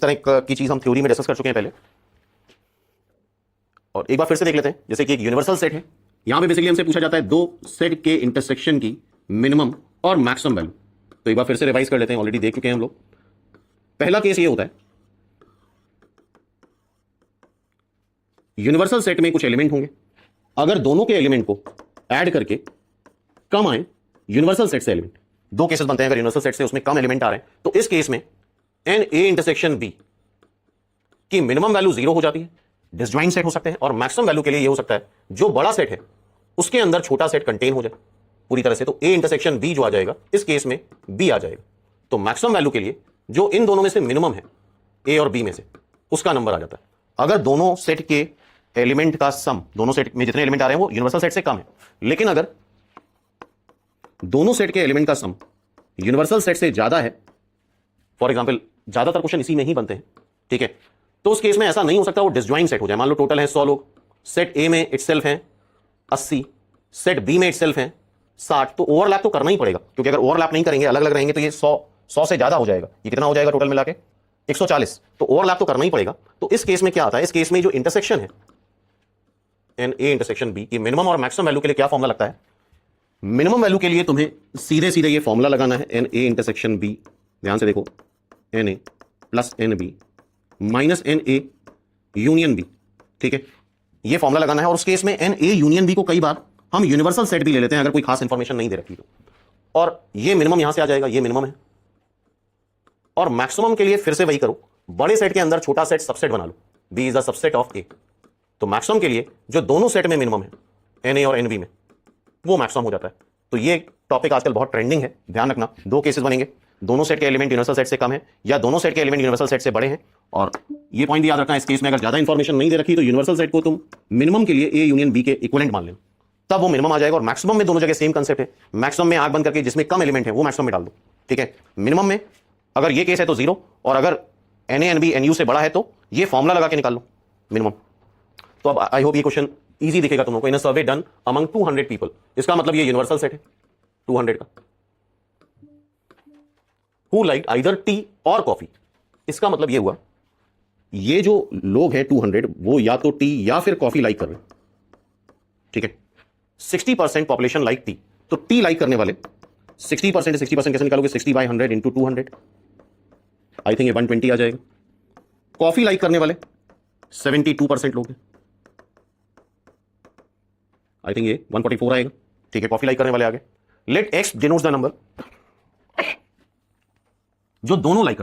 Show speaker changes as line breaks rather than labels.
तरह की चीज हम थ्योरी में डिस्कस कर चुके हैं पहले, और एक बार फिर से देख लेते हैं। जैसे कि एक यूनिवर्सल सेट है, यहां पे बेसिकली हमसे पूछा जाता है दो सेट के इंटरसेक्शन की मिनिमम और मैक्सिमम वैल्यू। तो एक बार फिर से रिवाइज कर लेते हैं, ऑलरेडी देख चुके हैं हम लोग। पहला केस ये होता है, यूनिवर्सल सेट में कुछ एलिमेंट होंगे, अगर दोनों के एलिमेंट को ऐड करके कम आए यूनिवर्सल सेट से एलिमेंट, दो केसेस बनते हैं, अगर यूनिवर्सल सेट से उसमें कम एलिमेंट आ रहे हैं तो इस केस में एन ए इंटरसेक्शन बी की मिनिमम वैल्यू 0 हो जाती है, डिसजॉइंट सेट हो सकते हैं, और मैक्सिमम वैल्यू के लिए ये हो सकता है जो बड़ा सेट है उसके अंदर छोटा सेट कंटेन हो जाए पूरी तरह से, तो ए इंटरसेक्शन बी जो आ जाएगा इस केस में बी आ जाएगा। तो मैक्सिमम वैल्यू के लिए जो इन दोनों में से मिनिमम है ए और बी में से, उसका नंबर आ जाता है। अगर दोनों सेट के एलिमेंट का सम, दोनों सेट में जितने एलिमेंट आ रहे हैं वो यूनिवर्सल सेट से कम है, लेकिन अगर दोनों सेट के एलिमेंट का सम यूनिवर्सल सेट से ज्यादा है, फॉर एग्जांपल ज्यादातर क्वेश्चन इसी में ही बनते हैं, ठीक है, तो उस केस में ऐसा नहीं हो सकता वो डिसजॉइंट सेट हो जाए। मान लो टोटल है 100 लोग, सेट ए में इटसेल्फ हैं 80, सेट बी में इटसेल्फ हैं 60, तो ओवरलैप तो करना ही पड़ेगा, क्योंकि अगर ओवरलैप नहीं करेंगे, अलग अलग रहेंगे, तो ये 100 से ज्यादा हो जाएगा। ये कितना हो जाएगा टोटल मिला के 140, तो ओवरलैप तो करना ही पड़ेगा। तो इस केस में क्या आता है, इस केस में जो इंटरसेक्शन है एन ए इंटरसेक्शन बी की मिनिमम और मैक्सिमम वैल्यू के लिए क्या फॉर्मूला लगता है, मिनिमम वैल्यू के लिए तुम्हें सीधे सीधे ये फॉर्मूला लगाना है, एन ए इंटरसेक्शन बी, ध्यान से देखो, N A plus N B minus N A union B, ठीक है, ये फॉर्मूला लगाना है। और उस केस में एन ए यूनियन बी को कई बार हम यूनिवर्सल सेट भी ले लेते हैं अगर कोई खास इंफॉर्मेशन नहीं दे रखी तो, और ये मिनिमम यहां से आ जाएगा, ये मिनिमम है। और मैक्सिमम के लिए फिर से वही करो, बड़े सेट के अंदर छोटा सेट सबसेट बना लो, B is the subset of A. तो मैक्सिमम के लिए जो दोनों सेट में मिनिमम है एन ए और एन बी में, वो मैक्सिमम हो जाता है। तो ये टॉपिक आजकल बहुत ट्रेंडिंग है, ध्यान रखना। दो केसेस बनेंगे, दोनों सेट के एलिमेंट यूनिवर्सल सेट से कम है या दोनों सेट के एलिमेंट यूनिवर्सल सेट से बड़े हैं। और ये पॉइंट याद रखना, इस केस में अगर ज्यादा इंफॉर्मेशन नहीं दे रखी तो यूनिवर्सल सेट को तुम मिनिमम के लिए ए यूनियन बी के इक्विवेलेंट मान लेना, तब वो मिनिमम आ जाएगा। और मैक्सिमम में दोनों जगह सेम कंसेप्ट है, मैक्सिमम में आंख बंद करके जिसमें कम एलिमेंट है वो मैक्सिमम में डाल दो, ठीक है। मिनिमम में अगर ये केस है तो 0, और अगर N A N B N U से बड़ा है तो ये फॉर्मूला लगा के निकाल लो मिनिमम। तो अब आई होप ये क्वेश्चन इजी दिखेगा तुम लोगों को। इन अ सर्वे डन अमंग 200 पीपल, इसका मतलब ये यूनिवर्सल सेट है 200 का। हु लाइक आइदर टी और कॉफी, इसका मतलब ये हुआ ये जो लोग हैं 200 वो या तो टी या फिर कॉफी लाइक कर रहे हैं, ठीक है। 60% पॉपुलेशन लाइक टी, तो टी लाइक करने वाले 60% 60% कैसे निकालोगे, 60/100 इंटू 200, आई थिंक ये 120 आ जाएगा। कॉफी लाइक करने वाले 72% लोग हैं, आई थिंक ये 144 आएगा, ठीक है। कॉफी लाइक करने वाले आगे। Let X denotes the number जो दोनों लाइक